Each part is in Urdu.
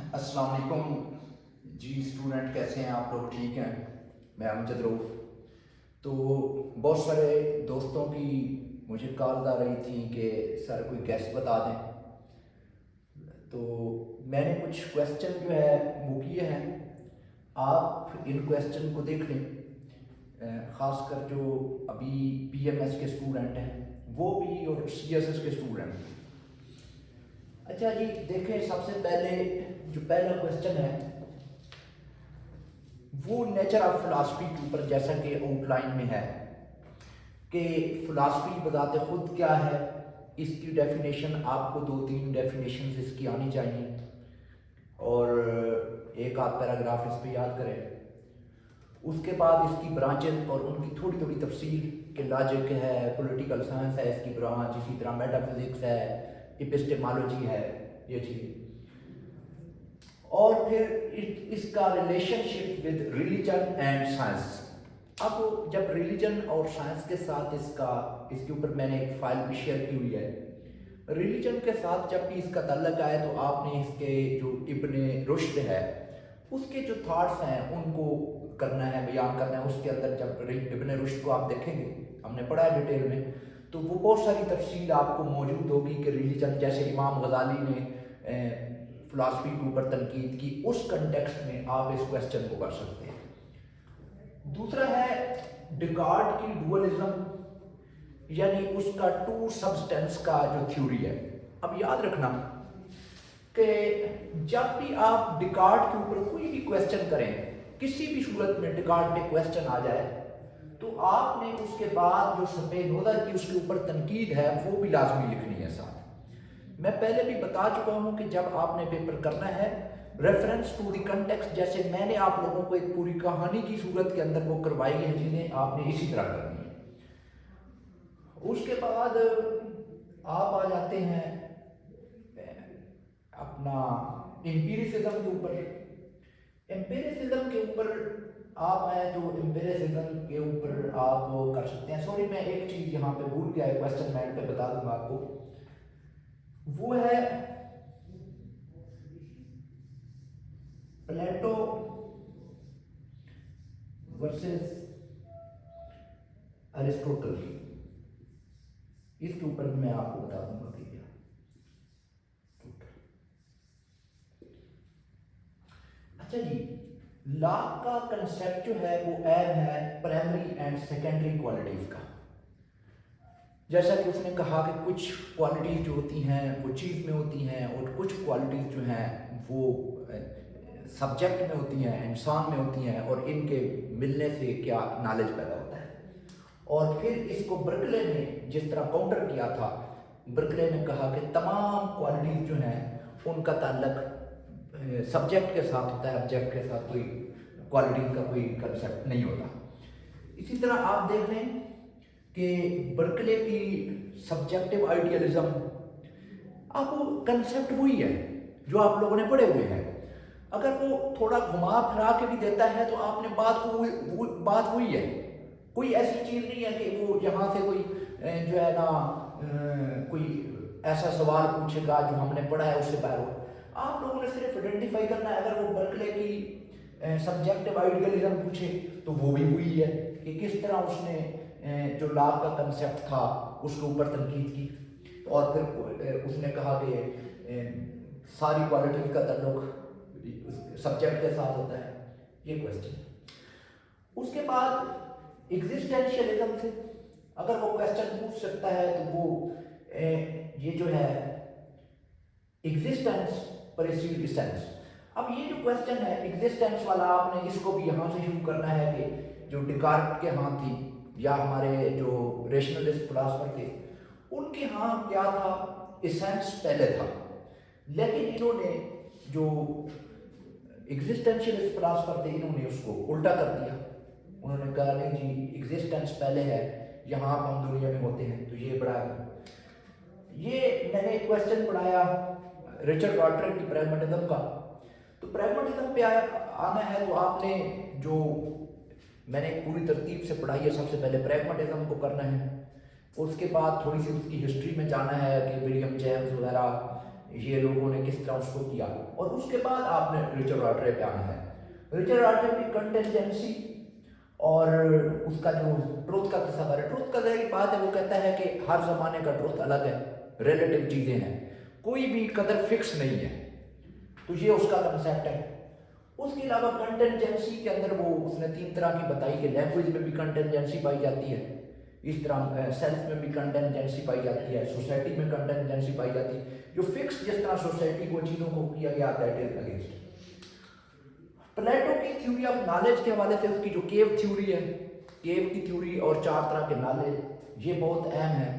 السلام علیکم جی اسٹوڈنٹ، کیسے ہیں آپ لوگ؟ ٹھیک ہیں؟ میں امجد رؤف۔ تو بہت سارے دوستوں کی مجھے کالز آ رہی تھیں کہ سر کوئی گیسٹ بتا دیں، تو میں نے کچھ کویسچن جو ہے وہ کیے ہیں، آپ ان کویسچن کو دیکھ لیں، خاص کر جو ابھی پی ایم ایس کے اسٹوڈنٹ ہیں وہ بھی، اور سی ایس ایس کے اسٹوڈنٹ بھی۔ اچھا جی دیکھیں، سب سے پہلے جو پہلا کویسچن ہے وہ نیچر آف فلاسفی کے اوپر، جیسا کہ آؤٹ لائن میں ہے کہ فلاسفی بذات خود کیا ہے، اس کی ڈیفینیشن آپ کو 2-3 ڈیفینیشنز اس کی آنی چاہیے، اور ایک آدھ پیراگراف اس پہ یاد کریں۔ اس کے بعد اس کی برانچز اور ان کی تھوڑی تھوڑی تفصیل کہ لاجک ہے، پولیٹیکل سائنس ہے اس کی برانچ، اسی طرح میٹا فزکس ہے، ایپسٹیمالوجی ہے، یہ چیز، اور پھر اس کا relation ship with religion and science. اب جب ریلیجن اور سائنس کے ساتھ اس کے اوپر میں نے ایک فائل بھی شیئر کی ہوئی ہے، ریلیجن کے ساتھ جب بھی اس کا تعلق آئے تو آپ نے اس کے جو ابن رشد ہے اس کے جو تھاٹس ہیں ان کو کرنا ہے، بیان کرنا ہے۔ اس کے اندر جب ابن رشد کو آپ دیکھیں گے، ہم نے پڑھا ہے ڈیٹیل میں، تو وہ بہت ساری تفصیل آپ کو موجود ہوگی کہ ریلیجن، جیسے امام غزالی نے فلاسفی کے اوپر تنقید کی، اس کنٹیکسٹ میں آپ اس کویسچن کو کر سکتے ہیں۔ دوسرا ہے ڈیکارٹ کی ڈوئلزم، یعنی اس کا ٹو سبسٹینس کا جو تھیوری ہے۔ اب یاد رکھنا کہ جب بھی آپ ڈیکارٹ کے اوپر کوئی بھی کویسچن کریں، کسی بھی صورت میں ڈیکارٹ پہ کویسچن آ جائے تو آپ نے اس کے بعد جو سپینوزا کی اس کے اوپر تنقید ہے وہ بھی لازمی لکھنی ہے ساتھ۔ میں پہلے بھی بتا چکا ہوں کہ جب آپ نے پیپر کرنا ہے، ریفرنس ٹو دی کنٹیکسٹ، جیسے میں نے آپ لوگوں کو ایک پوری کہانی کی صورت کے اندر وہ کروائی ہے، جنہیں آپ نے اسی طرح کرنی ہے۔ اس کے بعد آپ آ جاتے ہیں اپنا امپیریسزم کے اوپر۔ امپیریسزم کے اوپر آپ آئے تو امپیریسزم کے اوپر آپ کر سکتے ہیں۔ سوری، میں ایک چیز یہاں پہ بھول گیا ہے، کویسچن میں پہ بتا دوں گا آپ کو، وہ ہے پلیٹو ورسز ارسطوٹل۔ اس کے اوپر بھی میں آپ کو بتا دوں گا کہ کیا۔ اچھا جی، لا کا کنسیپٹ جو ہے وہ اہم ہے پرائمری اینڈ سیکنڈری کوالٹیز کا۔ جیسا کہ اس نے کہا کہ کچھ کوالٹیز جو ہوتی ہیں وہ چیز میں ہوتی ہیں، اور کچھ کوالٹیز جو ہیں وہ سبجیکٹ میں ہوتی ہیں، انسان میں ہوتی ہیں، اور ان کے ملنے سے کیا نالج پیدا ہوتا ہے۔ اور پھر اس کو برکلے نے جس طرح کاؤنٹر کیا تھا، برکلے نے کہا کہ تمام کوالٹیز جو ہیں ان کا تعلق سبجیکٹ کے ساتھ ہوتا ہے، آبجیکٹ کے ساتھ کوئی کوالٹیز کا کوئی کنسیپٹ نہیں ہوتا۔ اسی طرح آپ دیکھ لیں کہ برکلے کی سبجیکٹو آئیڈیالزم، اب وہ کنسیپٹ وہی ہے جو آپ لوگوں نے پڑھے ہوئے ہیں، اگر وہ تھوڑا گھما پھرا کے بھی دیتا ہے تو آپ نے بات وہی ہے، کوئی ایسی چیز نہیں ہے کہ وہ یہاں سے کوئی جو ہے نا کوئی ایسا سوال پوچھے گا جو ہم نے پڑھا ہے اس سے باہر ہو۔ آپ لوگوں نے صرف آئیڈینٹیفائی کرنا ہے، اگر وہ برکلے کی سبجیکٹو آئیڈیالزم پوچھے تو وہ بھی وہی ہے کہ کس طرح اس نے جو لا کا کنسیپٹ تھا اس کے اوپر تنقید کی، اور پھر اس نے کہا کہ ساری کوالٹیز کا تعلق سبجیکٹ کے ساتھ ہوتا ہے۔ یہ کویسچن۔ اس کے بعد ایگزسٹینشیلزم سے اگر وہ کویسچن پوچھ سکتا ہے تو وہ یہ جو ہے ایگزسٹنس پریسیڈ ایسنس۔ اب یہ جو کویسچن ہے ایگزسٹنس والا، آپ نے اس کو بھی یہاں سے شروع کرنا ہے کہ جو ڈیکارٹ کے ہاں تھی، یا ہمارے جو ریشنلسٹ فلاسفر تھے ان کے ہاں کیا تھا، ایسنس پہلے تھا، لیکن انہوں نے جو ایگزسٹینشیلسٹ فلاسفر تھے انہوں نے اس کو الٹا کر دیا۔ انہوں نے کہا نہیں جی ایگزسٹنس پہلے ہے، یہاں ہم دنیا میں ہوتے ہیں تو یہ بڑا ہے۔ یہ میں نے ایک کویسچن پڑھایا رچرڈ کارٹریج کی پریگمیٹزم کا، تو پریگمیٹزم پہ آنا ہے تو آپ نے جو میں نے پوری ترتیب سے پڑھائی ہے، سب سے پہلے پریگمیٹزم کو کرنا ہے، اس کے بعد تھوڑی سی اس کی ہسٹری میں جانا ہے کہ ولیم جیمز وغیرہ یہ لوگوں نے کس طرح اس کو کیا، اور اس کے بعد آپ نے رچرڈ آٹرے پہ آنا ہے۔ رچرڈ آٹرے کی کنٹینجنسی اور اس کا جو ٹروتھ کا تصور ہے، ٹروتھ کا ظاہر بات ہے، وہ کہتا ہے کہ ہر زمانے کا ٹروتھ الگ ہے، ریلیٹیو چیزیں ہیں، کوئی بھی قدر فکس نہیں ہے، تو یہ اس کا کنسیپٹ ہے۔ اس کے علاوہ کنٹینجنسی کے اندر وہ اس نے 3 طرح کی بتائی کہ لینگویج میں بھی کنٹینجنسی پائی جاتی ہے، اس طرح سیلف میں بھی کنٹینجنسی پائی جاتی ہے، سوسائٹی میں کنٹینجنسی پائی جاتی ہے، جو فکس جس طرح سوسائٹی کو چیزوں کو کیا گیا دیٹ از اگینسٹ۔ پلیٹو کی تھیوری آف نالج کے حوالے سے اس کی جو کیو تھیوری ہے، کیو کی تھیوری اور 4 طرح کے نالج، یہ بہت اہم ہے،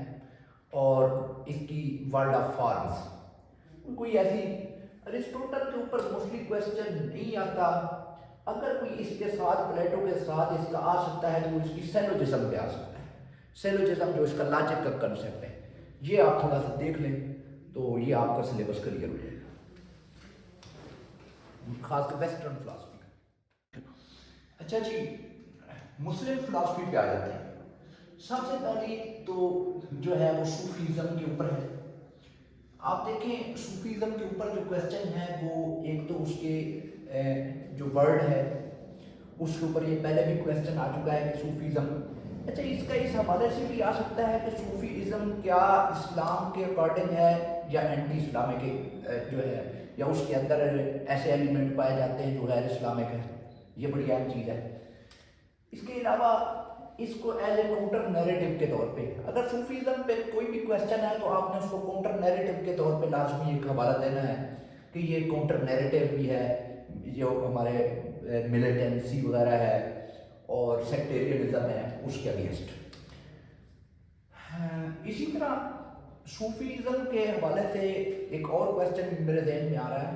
اور اس کی ورلڈ آف فارمز، کوئی ایسی ارسطوٹل کے اوپر موسٹلی کویسچن نہیں آتا، اگر کوئی اس کے ساتھ پلیٹو کے ساتھ اس کا آ سکتا ہے تو وہ اس کی سیلوجزم پہ آ سکتا ہے، سیلوجزم جو اس کا لاجک کا کنسیپٹ ہے، یہ آپ تھوڑا سا دیکھ لیں تو یہ آپ کا سلیبس کلیئر ہو جائے گا، خاص کر ویسٹرن فلاسفی کا۔ اچھا جی، مسلم فلاسفی پہ آ جاتے ہیں۔ سب سے پہلی تو جو ہے وہ صوفیزم کے اوپر ہے۔ آپ دیکھیں صوفیزم کے اوپر جو کویسچن ہے وہ ایک تو اس کے جو ورڈ ہے اس کے اوپر یہ پہلے بھی کویسچن آ چکا ہے کہ صوفیزم، اچھا اس کا اس حوالے سے بھی آ سکتا ہے کہ صوفیزم کیا اسلام کے اکارڈنگ ہے یا اینٹی اسلامک جو ہے، یا اس کے اندر ایسے ایلیمنٹ پائے جاتے ہیں جو غیر اسلامک ہے، یہ بڑی اہم چیز ہے۔ اس کے علاوہ اس کو ایز اے کاؤنٹر نیریٹو کے طور پہ، اگر صوفیزم پہ کوئی بھی کویسچن ہے تو آپ نے اس کو کاؤنٹر نیریٹو کے طور پہ لازمی ایک حوالہ دینا ہے کہ یہ کاؤنٹر نیریٹو بھی ہے، جو ہمارے ملیٹنسی وغیرہ ہے اور سیکٹیرینزم ہے اس کے اگینسٹ۔ اسی طرح صوفیزم کے حوالے سے ایک اور کویسچن میرے ذہن میں آ رہا ہے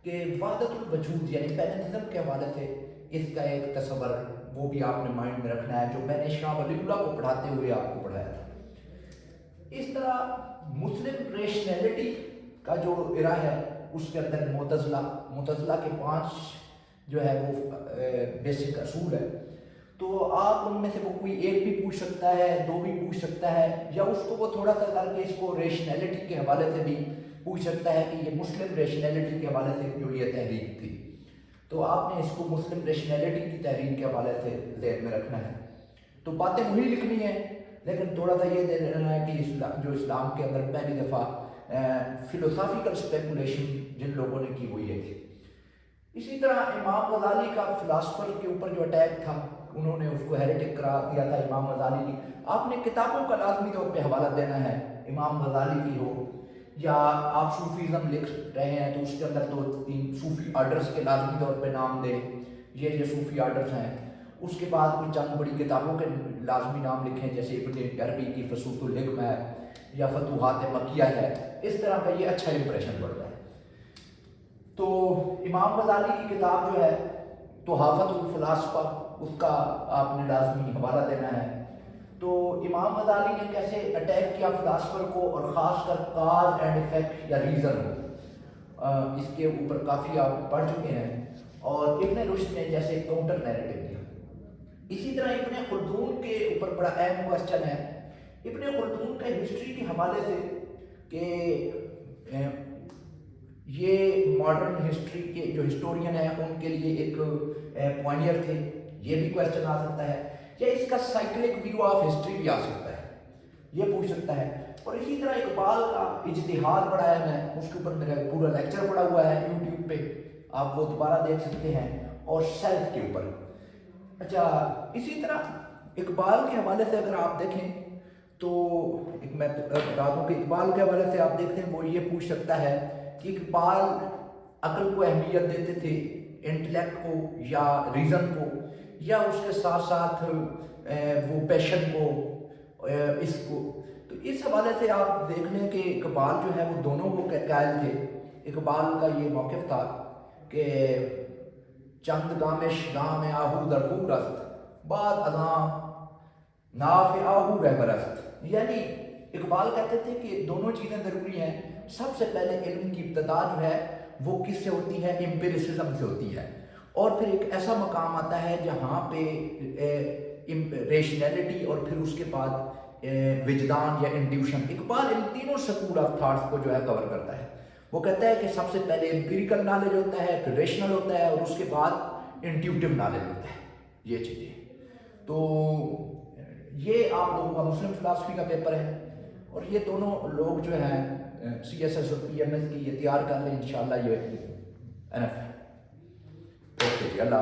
کہ وحدت الوجود یعنی پینتھزم کے حوالے سے اس کا ایک تصور، وہ بھی آپ نے مائنڈ میں رکھنا ہے، جو میں نے شاہ ولی اللہ کو پڑھاتے ہوئے آپ کو پڑھایا تھا۔ اس طرح مسلم ریشنیلٹی کا جو ارا ہے اس کے اندر معتزلہ کے 5 جو ہے وہ بیسک اصول ہے، تو آپ ان میں سے وہ کوئی ایک بھی پوچھ سکتا ہے، 2 بھی پوچھ سکتا ہے، یا اس کو وہ تھوڑا سا کر کے اس کو ریشنیلٹی کے حوالے سے بھی پوچھ سکتا ہے کہ یہ مسلم ریشنیلٹی کے حوالے سے جو یہ تحریک تھی، تو آپ نے اس کو مسلم ریشنیلٹی کی تحریک کے حوالے سے ذہن میں رکھنا ہے۔ تو باتیں وہی لکھنی ہے، لیکن تھوڑا سا یہ دے دینا ہے کہ جو اسلام کے اندر پہلی دفعہ فلوسافیکل اسپیکولیشن جن لوگوں نے کی ہوئی ہے۔ اسی طرح امام غزالی کا فلاسفر کے اوپر جو اٹیک تھا، انہوں نے اس کو ہیریٹک قرار دیا تھا امام غزالی کی، آپ نے کتابوں کا لازمی طور پہ حوالہ دینا ہے، امام غزالی کی ہو، یا آپ صوفیزم لکھ رہے ہیں تو اس کے اندر 2-3 صوفی آرڈرز کے لازمی طور پہ نام دیں، یہ صوفی آرڈرز ہیں، اس کے بعد کوئی چند بڑی کتابوں کے لازمی نام لکھیں، جیسے ابن عربی کی فصوص الحکم ہے یا فتوحات مکیہ ہے، اس طرح کا یہ اچھا امپریشن پڑتا ہے۔ تو امام غزالی کی کتاب جو ہے تحفۃ الفلاسفہ، اس کا آپ نے لازمی حوالہ دینا ہے۔ تو امام غزالی نے کیسے اٹیک کیا فلاسفر کو، اور خاص کر کاز اینڈ افیکٹ یا ریزن کو، اس کے اوپر کافی آپ پڑھ چکے ہیں، اور ابن رشد نے جیسے کاؤنٹر نیریٹو دیا۔ اسی طرح ابن خلدون کے اوپر بڑا اہم کویسچن ہے، ابن خلدون کے ہسٹری کے حوالے سے کہ یہ ماڈرن ہسٹری کے جو ہسٹورین ہیں ان کے لیے ایک پوائنیئر تھے، یہ بھی کویسچن آ سکتا ہے، یا اس کا سائیکلک ویو آف ہسٹری بھی آ سکتا ہے، یہ پوچھ سکتا ہے۔ اور اسی طرح اقبال کا اجتہاد پڑھا ہے میں، اس کے اوپر میرا پورا لیکچر پڑا ہوا ہے یوٹیوب پہ، آپ وہ دوبارہ دیکھ سکتے ہیں، اور سیلف کے اوپر۔ اچھا اسی طرح اقبال کے حوالے سے اگر آپ دیکھیں تو میں بتا دوں کہ اقبال کے حوالے سے آپ دیکھتے ہیں، وہ یہ پوچھ سکتا ہے کہ اقبال عقل کو اہمیت دیتے تھے، انٹلیکٹ کو یا ریزن کو، یا اس کے ساتھ ساتھ وہ پیشن کو، اس کو۔ تو اس حوالے سے آپ دیکھ لیں کہ اقبال جو ہے وہ دونوں کو قائل تھے۔ اقبال کا یہ موقف تھا کہ چند گامش گام آہو در خور است، بعد ازاں ناف آہو رہبرست، یعنی اقبال کہتے تھے کہ دونوں چیزیں ضروری ہیں، سب سے پہلے علم کی ابتدا جو ہے وہ کس سے ہوتی ہے، امپیریسزم سے ہوتی ہے، اور پھر ایک ایسا مقام آتا ہے جہاں پہ ریشنیلٹی اور پھر اس کے بعد وجدان یا انٹیوشن۔ اقبال ان تینوں سکول آف تھاٹس کو جو ہے کور کرتا ہے، وہ کہتا ہے کہ سب سے پہلے امپیریکل نالج ہوتا ہے، پھر ریشنل ہوتا ہے، اور اس کے بعد انٹیوٹیو نالج ہوتا ہے. یہ چیزیں تو یہ آپ لوگوں کا مسلم فلاسفی کا پیپر ہے، اور یہ دونوں لوگ جو ہیں سی ایس ایس اور پی ایم ایس کی یہ تیار کر لیں انشاءاللہ. یہ انف ہے. اوکے جی، اللہ